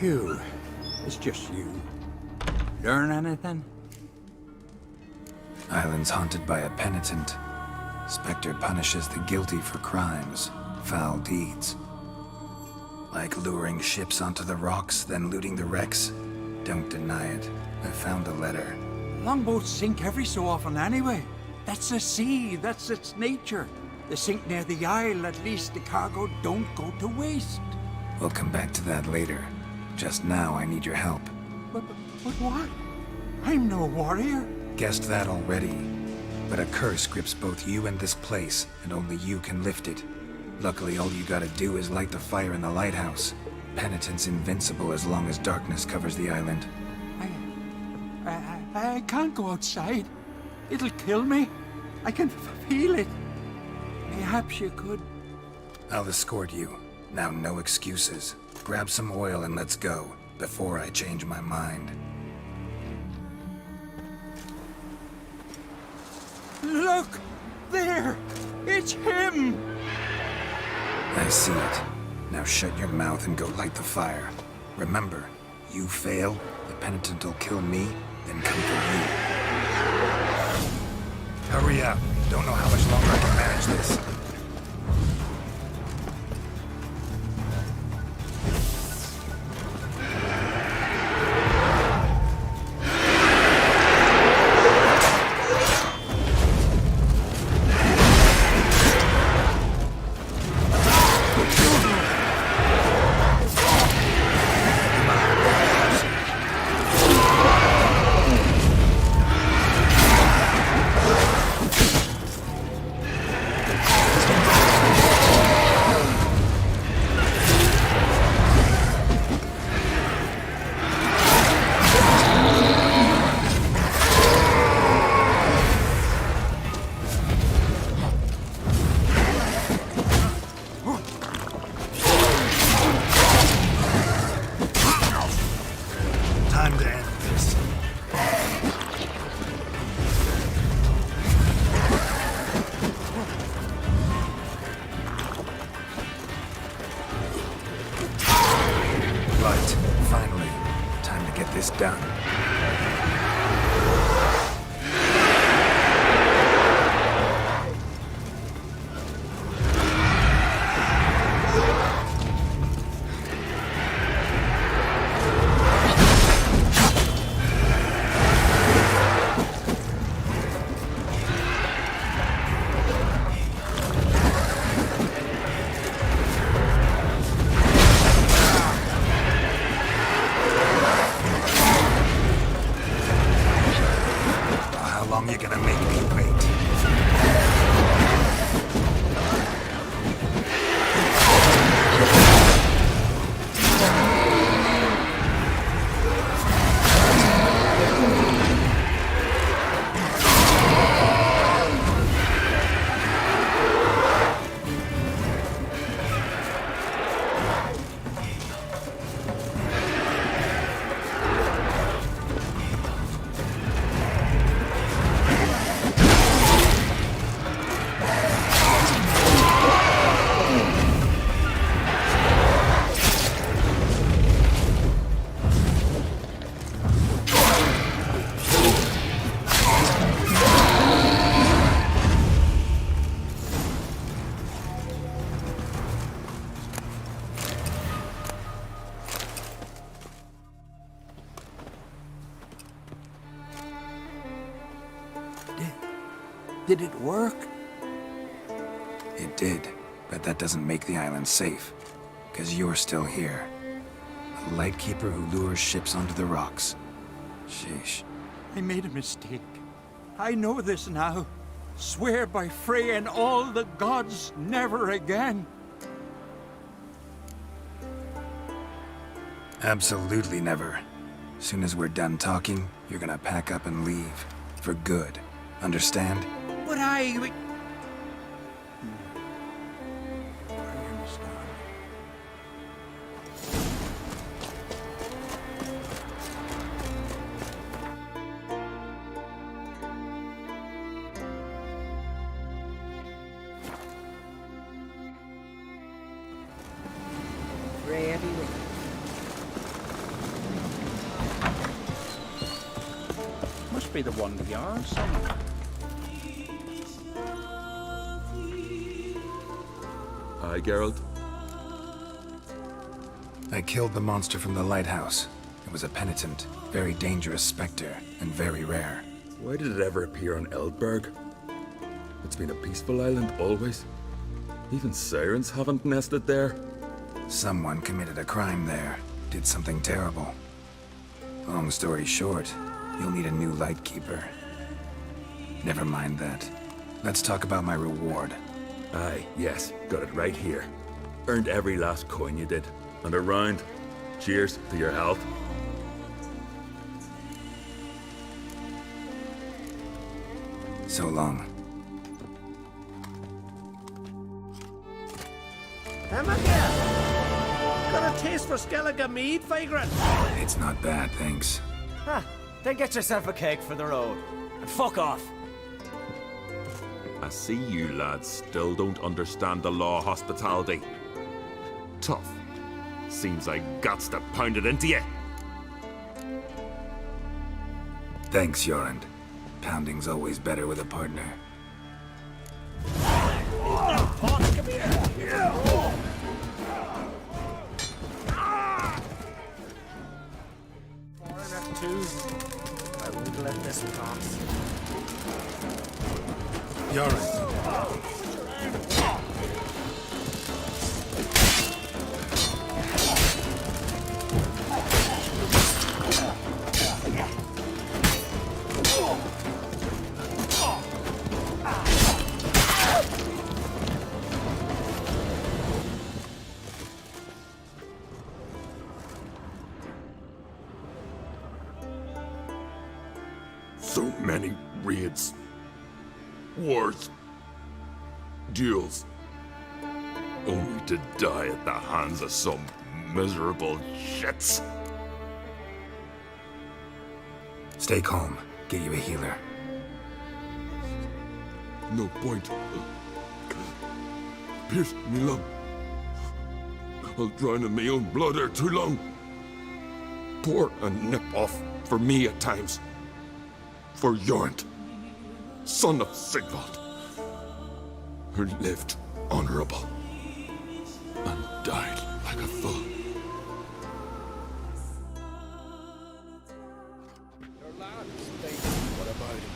Phew. It's just you. Learn anything? Islands haunted by a penitent. Spectre punishes the guilty for crimes, foul deeds. Like luring ships onto the rocks, then looting the wrecks. Don't deny it. I found the letter. Longboats sink every so often anyway. That's the sea, that's its nature. They sink near the isle, at least the cargo don't go to waste. We'll come back to that later. Just now, I need your help. But what? I'm no warrior. Guessed that already. But a curse grips both you and this place, and only you can lift it. Luckily, all you gotta do is light the fire in the lighthouse. Penitent's invincible as long as darkness covers the island. I can't go outside. It'll kill me. I can feel it. Perhaps you could. I'll escort you. Now, no excuses. Grab some oil and let's go, before I change my mind. Look! There! It's him! I see it. Now shut your mouth and go light the fire. Remember, you fail, the penitent will kill me, then come for you. Hurry up. Don't know how much longer I can manage this. Time to end this. Right, finally. Time to get this done. How long you gonna make me wait? Did it work? It did, but that doesn't make the island safe. Because you're still here. A lightkeeper who lures ships onto the rocks. Sheesh. I made a mistake. I know this now. Swear by Frey and all the gods, never again. Absolutely never. Soon as we're done talking, you're gonna pack up and leave. For good. Understand? But I understand. Frey everywhere. must be the one we are, son. Aye, Geralt. I killed the monster from the lighthouse. It was a penitent, very dangerous specter, and very rare. Why did it ever appear on Eldberg? It's been a peaceful island always. Even sirens haven't nested there. Someone committed a crime there. Did something terrible. Long story short, you'll need a new lightkeeper. Never mind that. Let's talk about my reward. Aye, yes, got it right here. Earned every last coin you did. And a round. Cheers to your health. So long. Got a taste for Skellige mead, vagrant? It's not bad, thanks. Then get yourself a cake for the road. And fuck off. I see you lads still don't understand the law of hospitality. Tough. Seems I gots to pound it into you. Thanks, Jorund. Pounding's always better with a partner. Come here! Foreigner too. I won't let this pass. Jorund. So many raids. Wars. Duels. Only to die at the hands of some miserable shits. Stay calm. Get you a healer. No point. Pierce me lung. I'll drown in my own blood ere too long. Pour a nip off for me at times. For Jorund, son of Sigvald, who lived honorable and died like a fool. Your lad is thinking, what about him?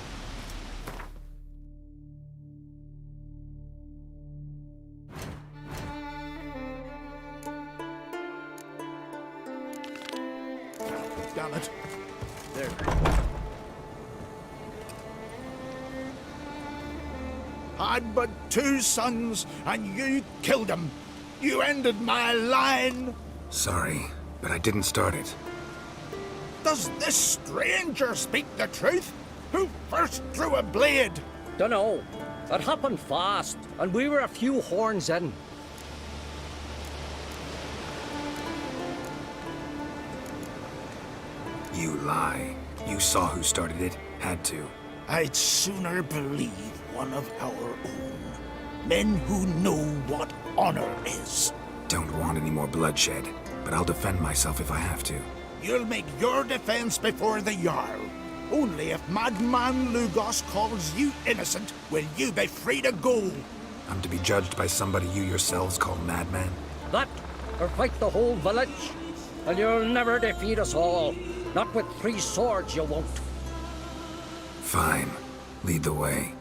Damn it. There. Had but 2 sons, and you killed them. You ended my line. Sorry, but I didn't start it. Does this stranger speak the truth? Who first drew a blade? Dunno. It happened fast, and we were a few horns in. You lie. You saw who started it. Had to. I'd sooner believe one of our own. Men who know what honor is. Don't want any more bloodshed, but I'll defend myself if I have to. You'll make your defense before the Jarl. Only if Madman Lugos calls you innocent will you be free to go. I'm to be judged by somebody you yourselves call madman? That, or fight the whole village. And you'll never defeat us all. Not with 3 swords, you won't. Fine. Lead the way.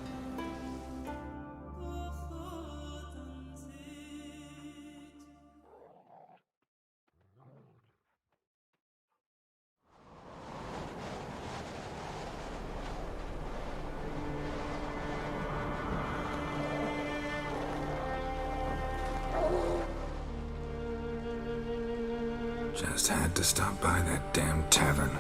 Just had to stop by that damn tavern.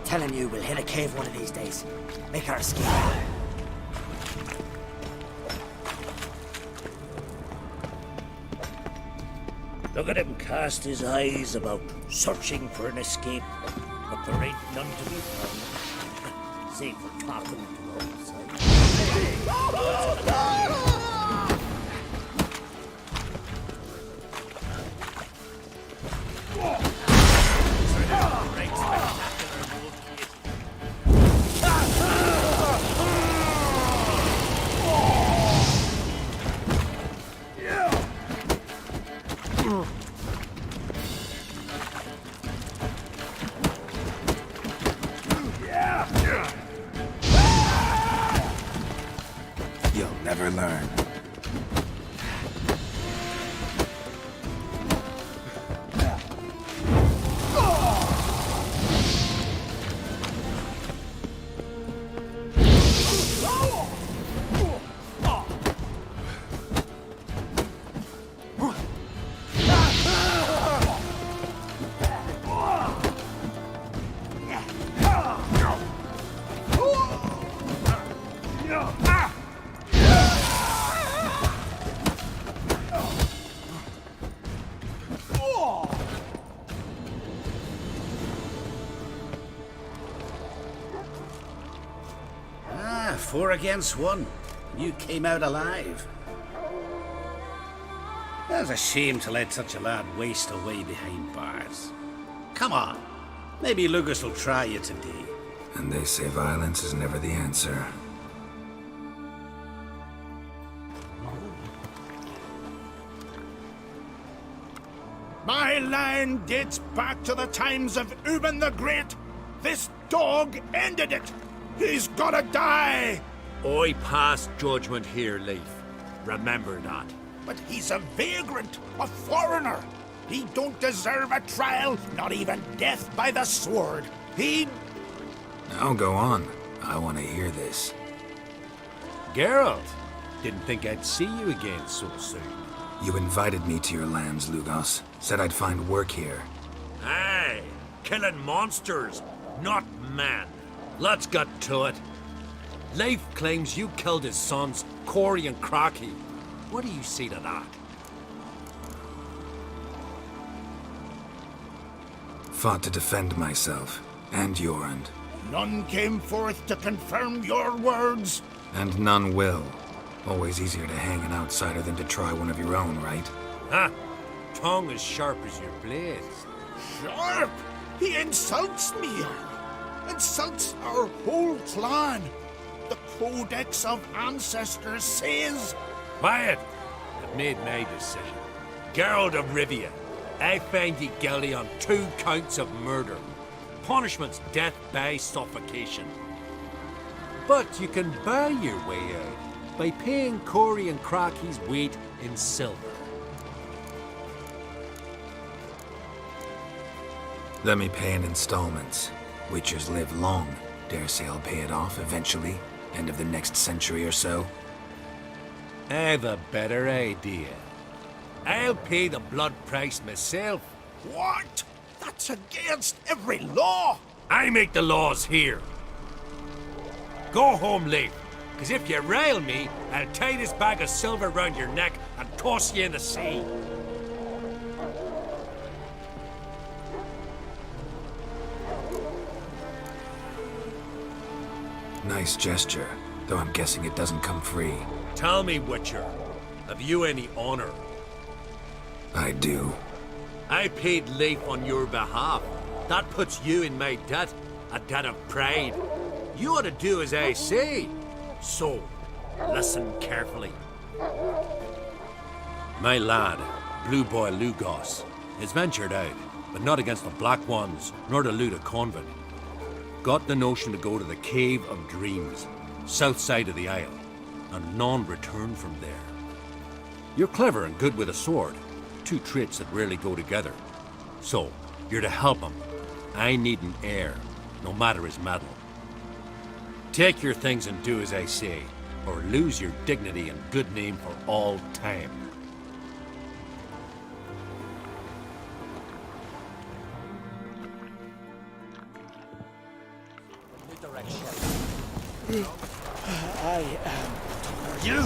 Telling you we'll hit a cave one of these days. Make our escape. Look at him cast his eyes about, searching for an escape. But there ain't none to be found. Save for talking to those. You'll never learn. Ah, 4 against 1. You came out alive. That's a shame to let such a lad waste away behind bars. Come on. Maybe Lucas will try you today. And they say violence is never the answer. My land dates back to the times of Ubin the Great. This dog ended it. He's gotta die. I pass judgment here, Leif. Remember that. But he's a vagrant, a foreigner. He don't deserve a trial, not even death by the sword. He... Now go on. I want to hear this. Geralt, didn't think I'd see you again so soon. You invited me to your lands, Lugos. Said I'd find work here. Aye, killing monsters, not men. Let's get to it. Leif claims you killed his sons, Corey and Crocky. What do you say to that? Fought to defend myself, and Jorund. None came forth to confirm your words. And none will. Always easier to hang an outsider than to try one of your own, right? Huh? Tongue as sharp as your blades. Sharp? He insults me. Insults our whole clan. The Codex of Ancestors says... Quiet! I've made my decision. Geralt of Rivia, I find ye guilty on 2 counts of murder. Punishment's death by suffocation. But you can buy your way out by paying Corey and Crocky's weight in silver. Let me pay in installments. Witchers live long. Dare say I'll pay it off eventually. End of the next century or so. I've a better idea. I'll pay the blood price myself. What? That's against every law. I make the laws here. Go home, Leif, because if you rile me, I'll tie this bag of silver round your neck and toss you in the sea. Nice gesture, though I'm guessing it doesn't come free. Tell me, Witcher, have you any honor? I do. I paid Leif on your behalf. That puts you in my debt, a debt of pride. You ought to do as I say. So, listen carefully. My lad, Blue Boy Lugos, has ventured out, but not against the Black Ones, nor to loot a convent. Got the notion to go to the Cave of Dreams, south side of the Isle, and none return from there. You're clever and good with a sword, 2 traits that rarely go together. So, you're to help him. I need an heir, no matter his mettle. Take your things and do as I say, or lose your dignity and good name for all time. I am... You!